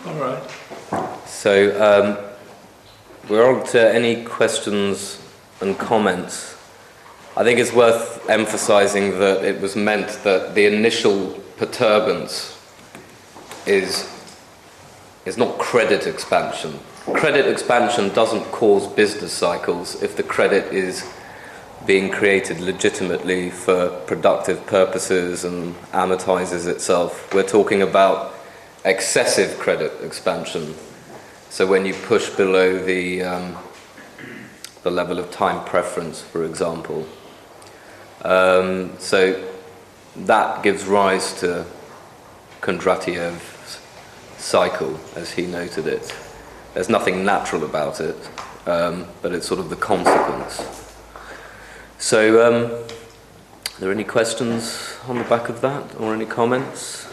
All right. So we're on to any questions and comments. I think it's worth emphasizing that it was meant that the initial perturbance is not credit expansion. Credit expansion doesn't cause business cycles if the credit is being created legitimately for productive purposes and amortizes itself. We're talking about excessive credit expansion. So when you push below the level of time preference, for example. So that gives rise to Kondratyev's cycle, as he noted it. There's nothing natural about it, but it's sort of the consequence. So, are there any questions on the back of that, or any comments?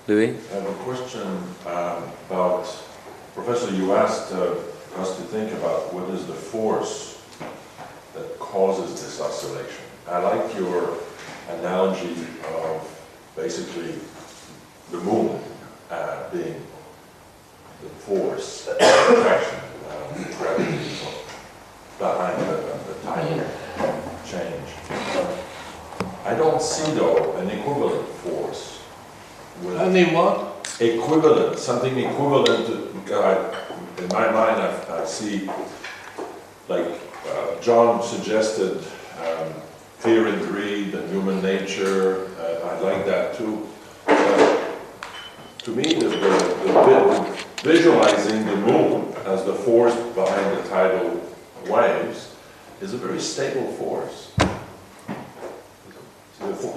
Louis? I have a question about, Professor, you asked us to think about what is the force that causes this oscillation. I like your analogy of basically the moon being the force, attraction, gravity behind the time change. I don't see, though, an equivalent force. Any what? Equivalent, something equivalent to, in my mind, I see, like John suggested, fear and greed and human nature. I like that too. To me, the visualizing the moon as the force behind the tidal waves is a very stable force.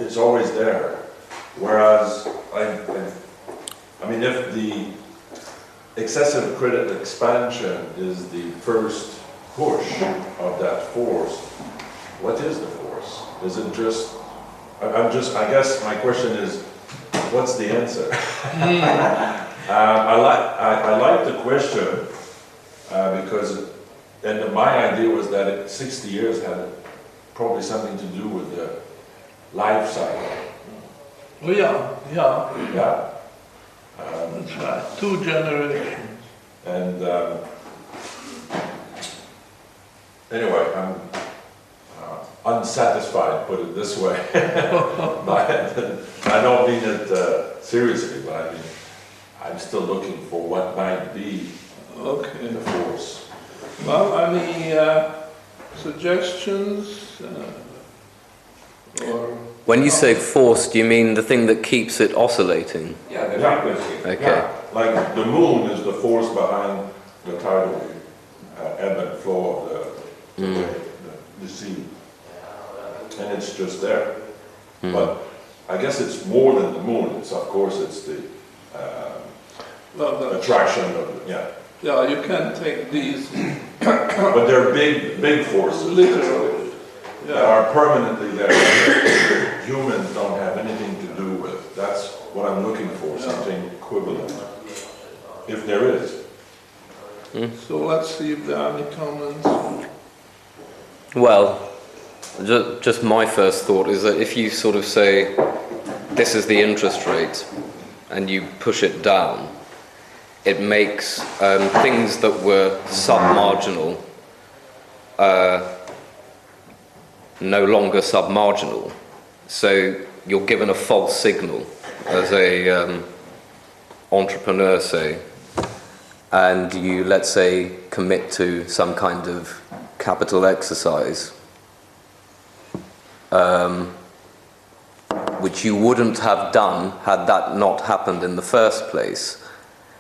It's always there. Whereas, I mean, if the excessive credit expansion is the first push of that force, what is the force? Is it just, I guess my question is, what's the answer? I like the question because, and my idea was that 60 years had probably something to do with the life cycle. Oh yeah. Yeah. That's right. 2 generations. And anyway, I'm unsatisfied, put it this way. I don't mean it seriously, but I mean, I'm still looking for what might be the force. Well, any suggestions? Or When you say force, do you mean the thing that keeps it oscillating? Yeah, the frequency. Okay. Yeah, like the moon is the force behind the tidal ebb and flow of the sea. And it's just there. But I guess it's more than the moon. It's, of course, it's the attraction of, Yeah, you can take these But they're big forces. literally. That are permanently there. Humans don't have anything to do with. That's what I'm looking for, something equivalent, if there is. So let's see if there are any comments. Well, just my first thought is that if you sort of say, this is the interest rate, and you push it down, it makes things that were sub-marginal no longer sub-marginal. So you're given a false signal as a entrepreneur, say, and you, let's say, commit to some kind of capital exercise, which you wouldn't have done had that not happened in the first place.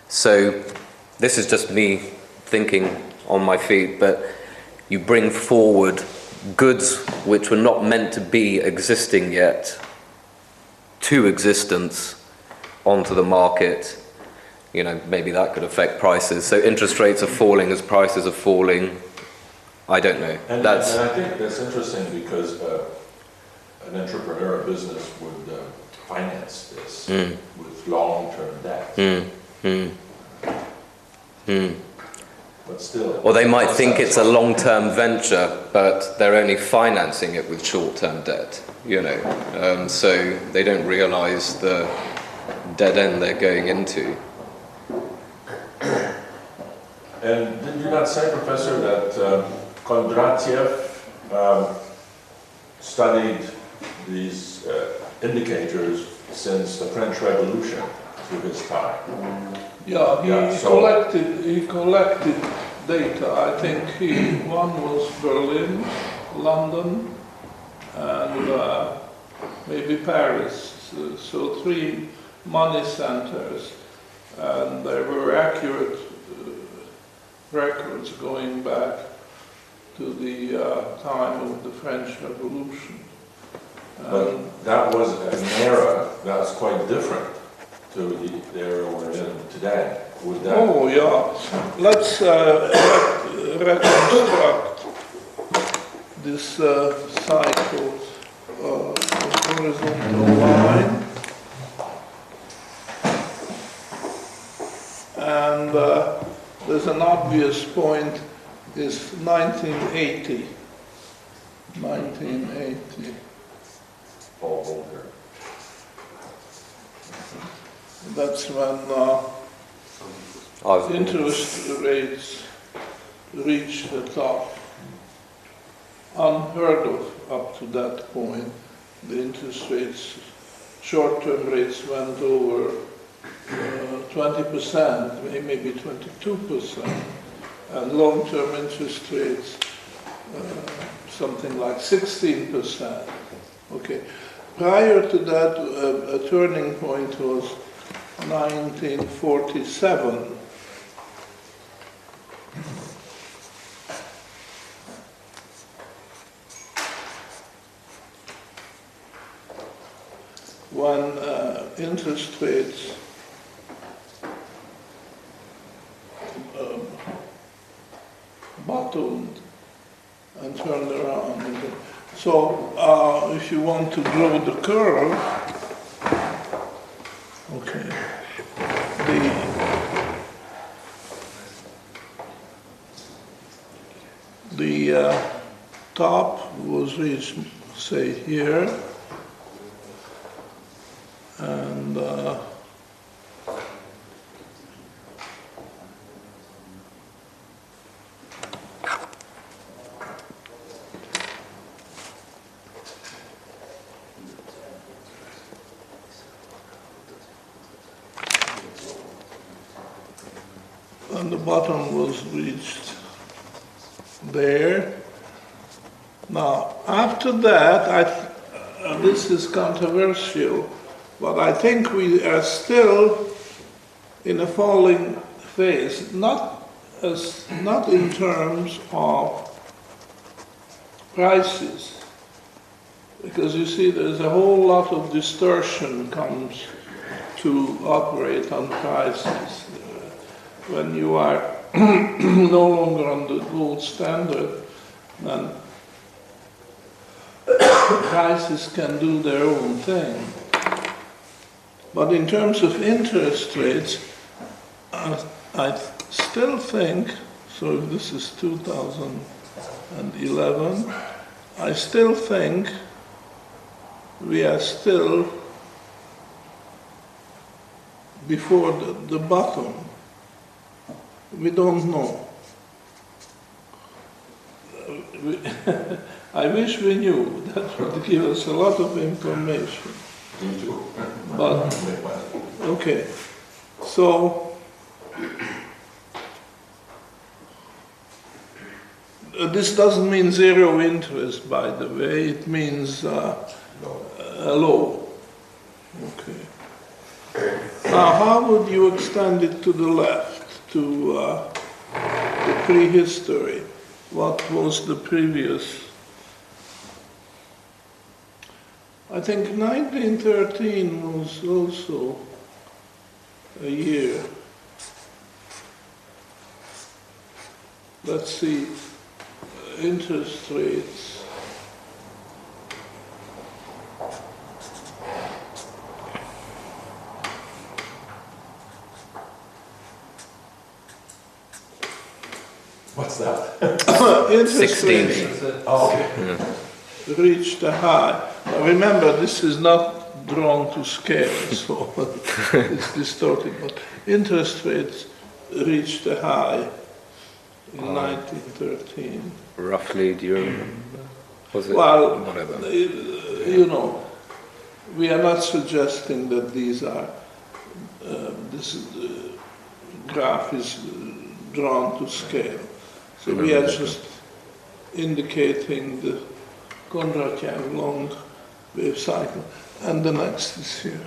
So this is just me thinking on my feet, but you bring forward goods which were not meant to be existing yet to existence onto the market. You know, maybe that could affect prices. So interest rates are falling as prices are falling. I don't know. And I think that's interesting because an entrepreneur, a business would finance this with long-term debt. But still. Or they might think it's a long-term venture, but they're only financing it with short-term debt, you know. So they don't realize the dead end they're going into. And did you not say, Professor, that Kondratiev studied these indicators since the French Revolution through his time? Yeah, Yeah, he collected data. I think one was Berlin, London, and maybe Paris. So 3 money centers, and there were accurate records going back to the time of the French Revolution. But that was an era that was quite different to the era we're in today. Would that? Oh yeah, let's reconstruct this cycle of horizontal line, and there's an obvious point, is 1980. 1980. Paul Volcker. That's when interest rates reached the top. Unheard of up to that point. The interest rates, short-term rates went over 20%, maybe 22%, and long-term interest rates something like 16%. Okay. Prior to that, a turning point was 1947. When interest rates bottomed and turned around. So if you want to draw the curve, okay, the top was reached, say, here, and the bottom was reached there. Now, after that, this is controversial, but I think we are still in a falling phase, not in terms of prices, because you see there's a whole lot of distortion comes to operate on prices. When you are no longer on the gold standard, then prices can do their own thing. But in terms of interest rates, I still think, so if this is 2011, I still think we are still before the bottom. We don't know. I wish we knew. That would give us a lot of information. Me too. But, okay. So, this doesn't mean zero interest, by the way. It means low. Okay. Now, how would you extend it to the left? To the prehistory. What was the previous? I think 1913 was also a year. Let's see, interest rates. What's that? Interest 16. rates Okay. reached a high. Now remember, this is not drawn to scale, so it's distorted, but interest rates reached a high in 1913. Roughly, do you remember? Was it? Well, Whatever. you know, we are not suggesting that these are, this graph is drawn to scale. So we are just indicating the Kondratyev long wave cycle. And the next is here.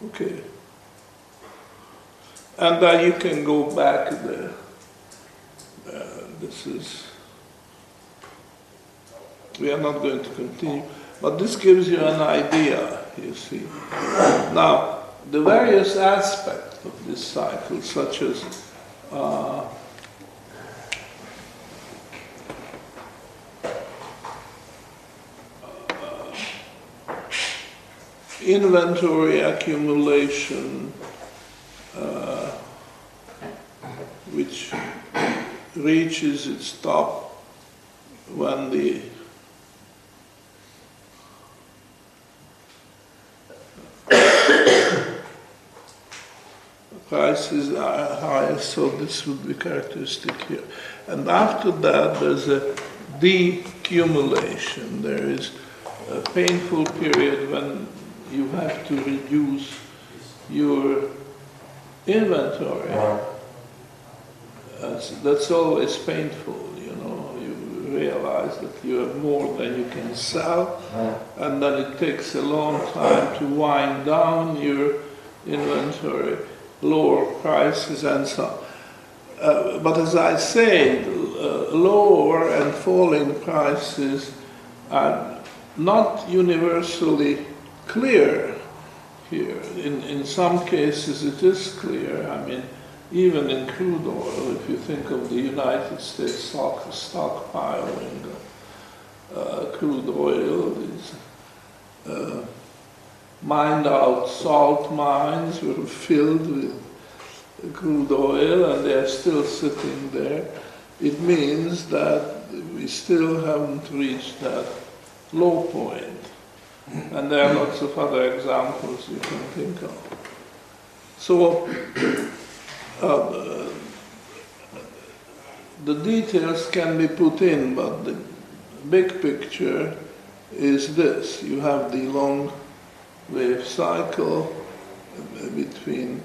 Okay. And you can go back there. This is, we are not going to continue, but this gives you an idea, you see. Now, the various aspects of this cycle, such as inventory accumulation, which reaches its top when the prices are highest, so this would be characteristic here. And after that, there's a decumulation. There is a painful period when you have to reduce your inventory. That's always painful, you know. You realize that you have more than you can sell, and then it takes a long time to wind down your inventory, lower prices and so on. But as I say, lower and falling prices are not universally clear here. In some cases it is clear. I mean, even in crude oil, if you think of the United States stockpiling crude oil, these mined out salt mines were filled with crude oil and they are still sitting there. It means that we still haven't reached that low point. And there are lots of other examples you can think of. So, the details can be put in, but the big picture is this. You have the long wave cycle between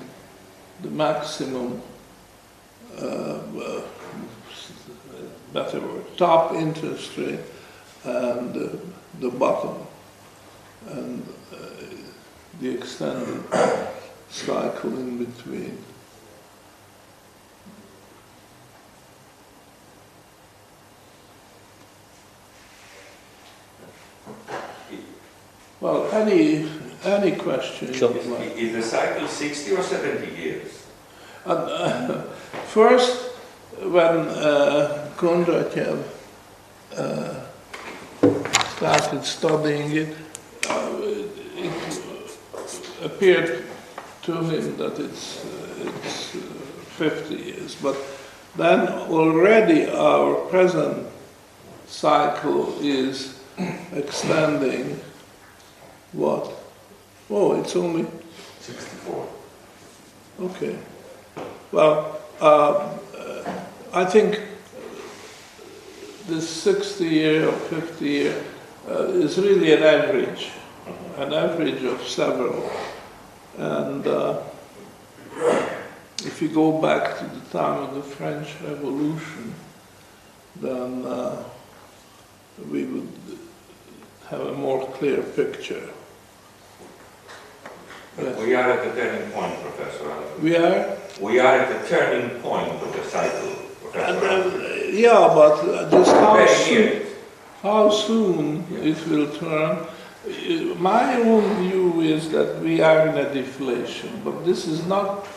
the maximum, better word, top interest rate and the bottom, and the extended cycle in between. Well, any question Sure. you'd like. Is the cycle 60 or 70 years? First, when Kondratyev started studying it, it appeared to him that it's 50 years. But then already our present cycle is extending what? Oh, it's only 64. Okay. Well, I think this 60-year or 50-year is really an average of several. And if you go back to the time of the French Revolution, then we would have a more clear picture. Yes. We are at the turning point, Professor. We are? We are at the turning point of the cycle, Professor. Yeah, but just how soon it will turn. My own view is that we are in a deflation, but this is not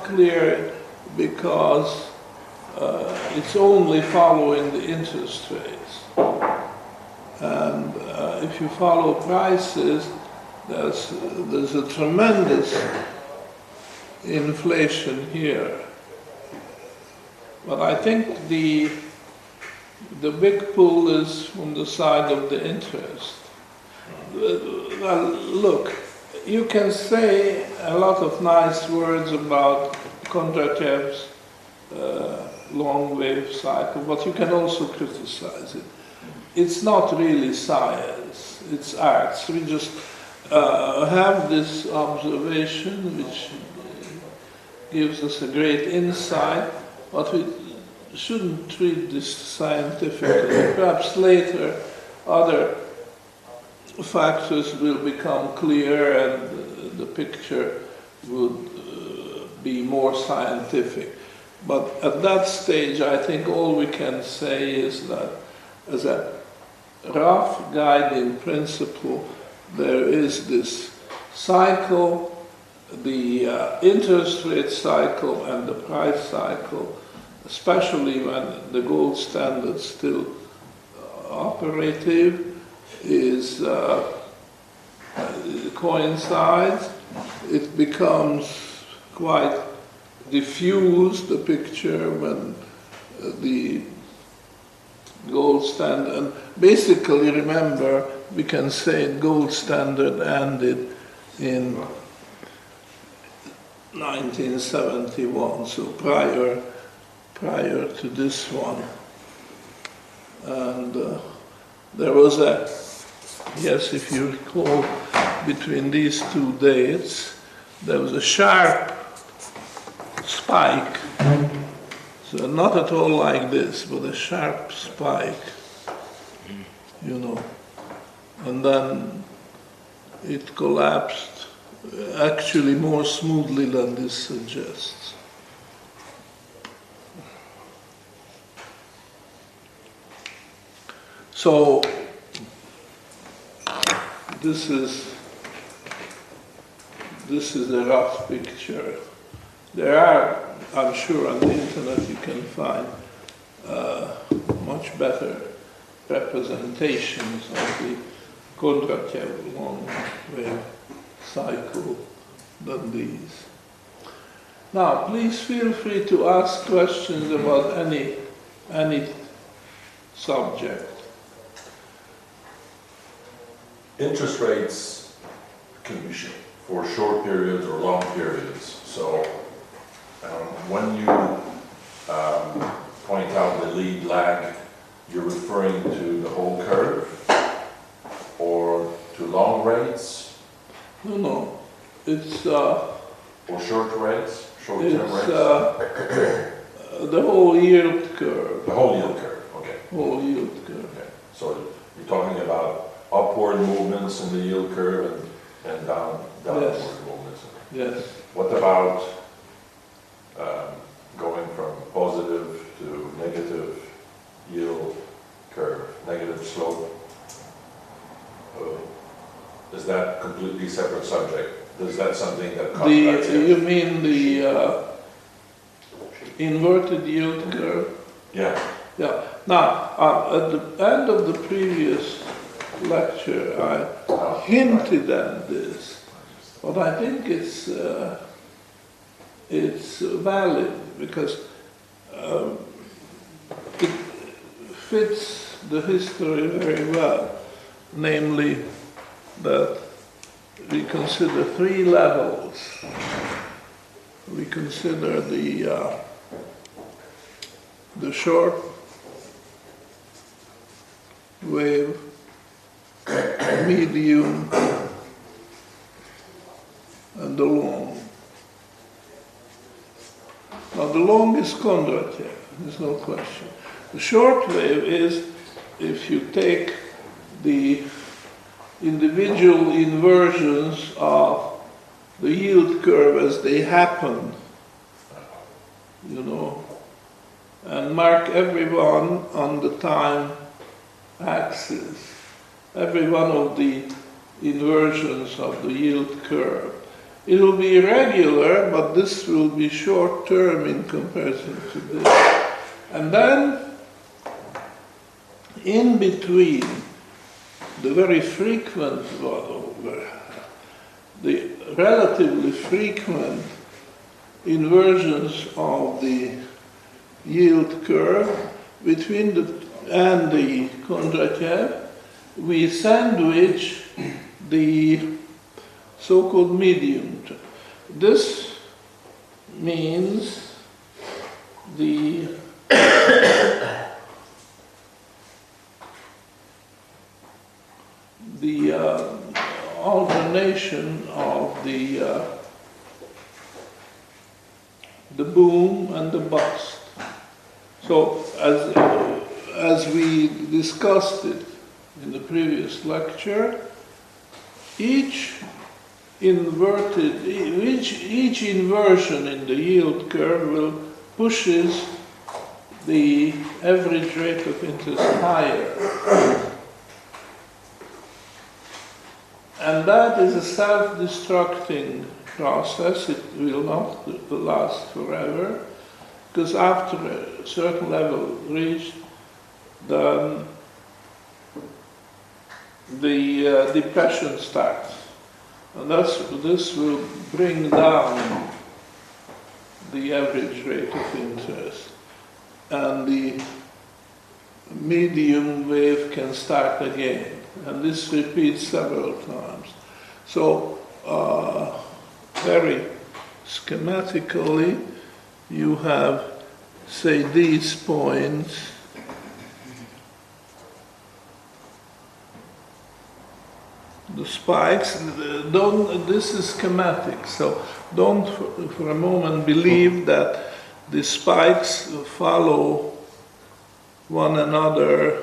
clear because it's only following the interest rates. And if you follow prices, there's a tremendous inflation here. But I think the big pull is from the side of the interest. Well, look, you can say a lot of nice words about Kondratyev's long wave cycle, but you can also criticize it. It's not really science, it's arts. We just have this observation which gives us a great insight, but we shouldn't treat this scientifically. Perhaps later other factors will become clear and the picture would be more scientific. But at that stage, I think all we can say is that as a rough guiding principle, there is this cycle, the interest rate cycle and the price cycle, especially when the gold standard still operative, is coincides. It becomes quite diffuse, the picture, when the gold standard, and basically remember, we can say gold standard ended in 1971, so prior to this one. And there was a, yes, if you recall, between these two dates, there was a sharp spike. So not at all like this, but a sharp spike, you know. And then it collapsed actually more smoothly than this suggests. So this is a rough picture. There are, I'm sure, on the internet you can find much better representations of the Kondratyev long wave cycle than these. Now, please feel free to ask questions about any subject. Interest rates can be for short periods or long periods. So when you point out the lead lag, you're referring to the whole curve or to long rates? No, it's or short rates, short-term rates? The whole yield curve. The whole yield curve, okay. Whole yield curve. Okay. So you're talking about upward movements in the yield curve and downward Yes. movements. Yes. What about going from positive to negative yield curve, negative slope? Is that a completely separate subject? Is that something that comes back? You mean the inverted yield curve? Yeah. Yeah. Now, at the end of the previous lecture, I hinted at this, but I think it's valid because it fits the history very well, namely that we consider three levels. We consider the short wave, medium, and the long. Now the long is Kondratyev, there's no question. The short wave is if you take the individual inversions of the yield curve as they happen, you know, and mark every one on the time axis, every one of the inversions of the yield curve. It will be irregular, but this will be short term in comparison to this. And then, in between the very frequent, the relatively frequent inversions of the yield curve between and the Kondratyev, we sandwich the so-called medium. This means the alternation of the boom and the bust. So as we discussed it in the previous lecture, each inversion in the yield curve pushes the average rate of interest higher. And that is a self-destructing process. It will not last forever, because after a certain level reached, the depression starts. And this will bring down the average rate of interest. And the medium wave can start again. And this repeats several times. So, very schematically, you have, say, these points. The spikes, this is schematic, so don't for a moment believe that the spikes follow one another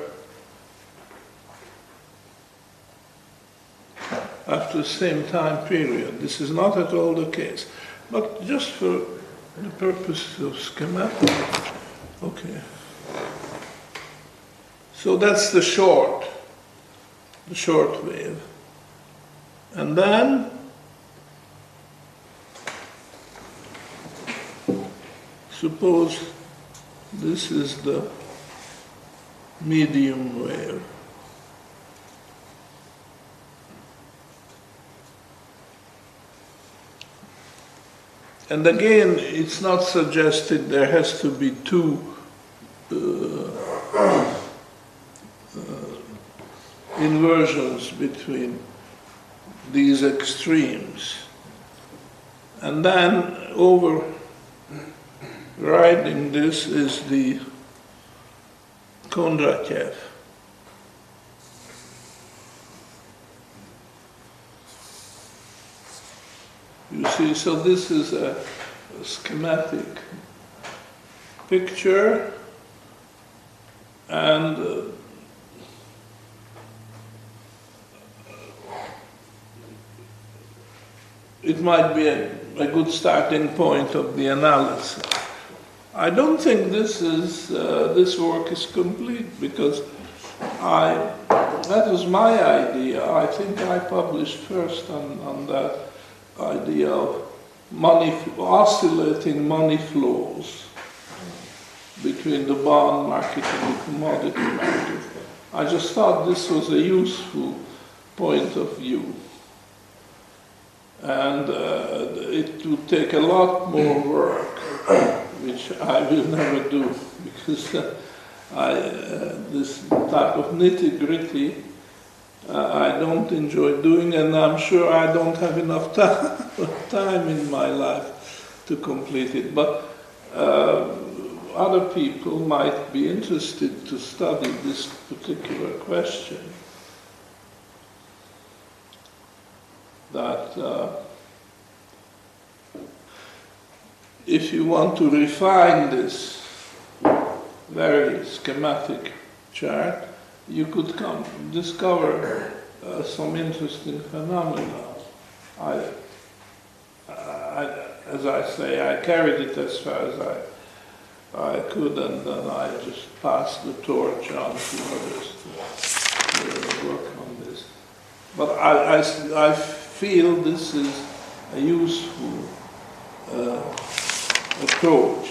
after the same time period. This is not at all the case. But just for the purpose of schematic, okay. So that's the short wave. And then suppose this is the medium wave. And again, it's not suggested there has to be two inversions between these extremes. And then overriding this is the Kondratyev. You see, so this is a schematic picture, and it might be a good starting point of the analysis. I don't think this work is complete, because that was my idea. I think I published first on that idea of oscillating money flows between the bond market and the commodity market. I just thought this was a useful point of view. And it would take a lot more work, which I will never do, because this type of nitty-gritty I don't enjoy doing, and I'm sure I don't have enough time in my life to complete it. But other people might be interested to study this particular question. That if you want to refine this very schematic chart, you could discover some interesting phenomena. As I say, I carried it as far as I could, and then I just passed the torch on to others to work on this. But I feel this is a useful approach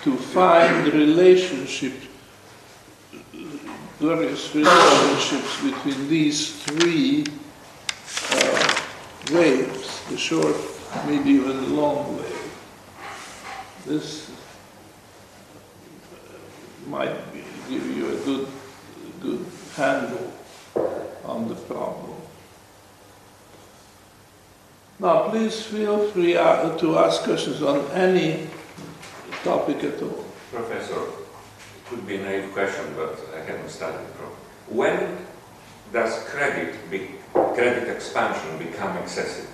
to find various relationships between these three waves, the short, medium, and long wave. This might give you a good handle on the problem. Now, please feel free to ask questions on any topic at all. Professor, it could be a naive question, but I haven't studied it properly. When does credit expansion become excessive?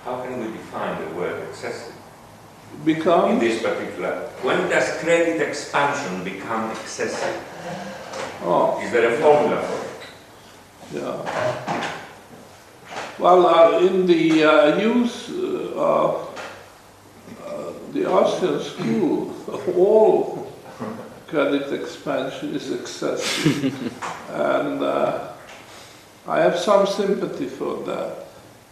How can we define the word excessive? In this particular, when does credit expansion become excessive? Oh, Is there a formula for it? yeah. Well, in the use of the Austrian school, all credit expansion is excessive. And I have some sympathy for that,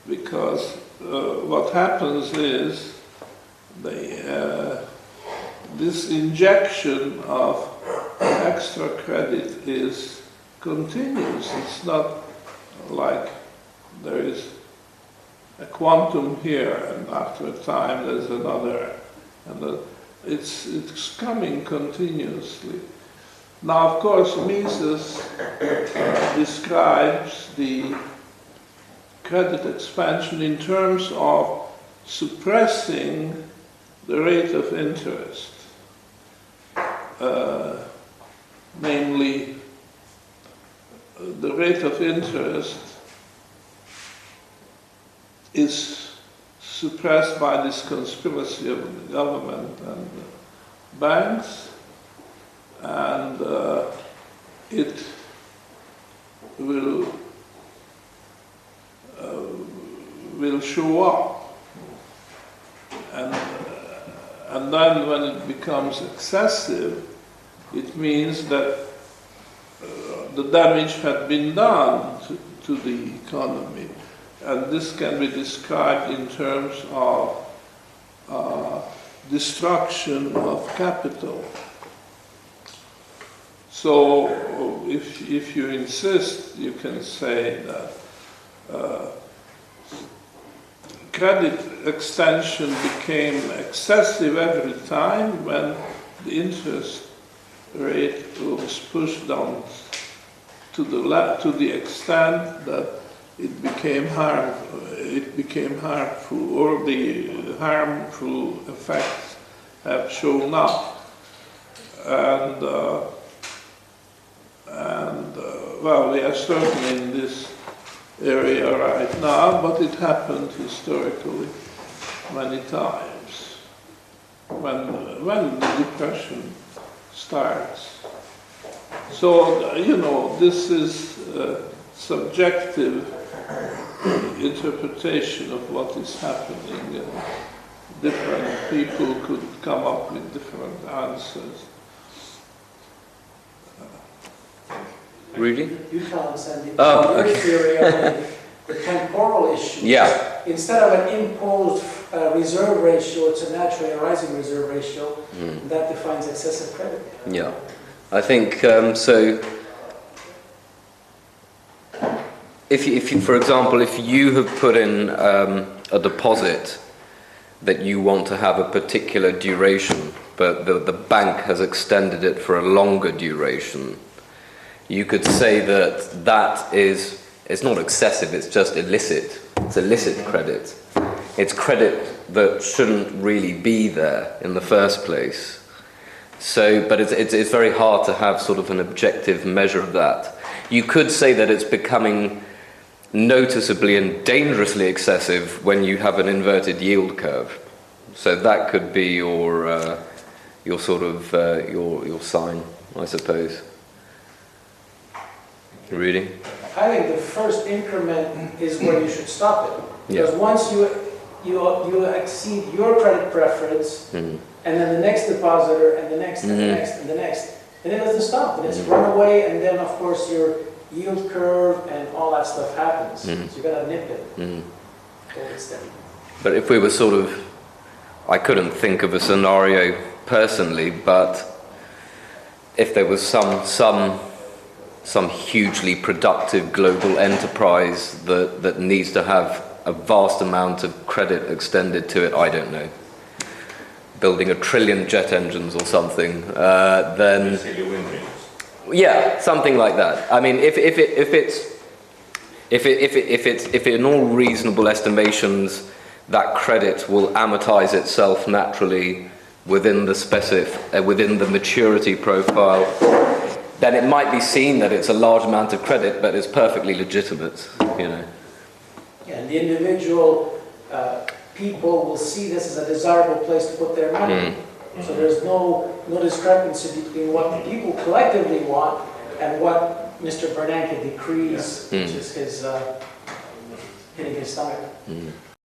because what happens is this injection of extra credit is continuous. It's not like there is a quantum here and after a time there's another, and it's coming continuously. Now, of course, Mises describes the credit expansion in terms of suppressing the rate of interest, namely the rate of interest is suppressed by this conspiracy of the government and the banks, and it will show up. And then when it becomes excessive, it means that the damage had been done to the economy. And this can be described in terms of destruction of capital. So if you insist, you can say that credit extension became excessive every time when the interest rate was pushed down to the extent that it became harmful, or the harmful effects have shown up. And well, we are certainly in this area right now, but it happened historically many times when the depression starts. So, this is subjective interpretation of what is happening, and different people could come up with different answers. Really? You tell us, and the theory of the temporal issue. Yeah. Instead of an imposed reserve ratio, it's a naturally arising reserve ratio that defines excessive credit. Yeah. I think so. If you, for example, if you have put in a deposit that you want to have a particular duration, but the bank has extended it for a longer duration, you could say that is, it's not excessive, it's just illicit. It's illicit credit. It's credit that shouldn't really be there in the first place. So, but it's very hard to have sort of an objective measure of that. You could say that it's becoming noticeably and dangerously excessive when you have an inverted yield curve. So that could be your sort of your sign, I suppose. Really? I think the first increment is where you should stop it. Because once you exceed your credit preference, and then the next depositor, and the next, and the next, and the next, and it doesn't stop. It just run away, and then of course your yield curve and all that stuff happens. So you gotta nip it. But if we were sort of, I couldn't think of a scenario personally, but if there was some hugely productive global enterprise that needs to have a vast amount of credit extended to it, I don't know, building 1 trillion jet engines or something, then yeah, something like that. I mean, if it's in all reasonable estimations, that credit will amortize itself naturally within the maturity profile, then it might be seen that it's a large amount of credit, but it's perfectly legitimate, you know. Yeah, and the individual people will see this as a desirable place to put their money. So there's no discrepancy between what the people collectively want and what Mr. Bernanke decrees, which is his hitting his stomach.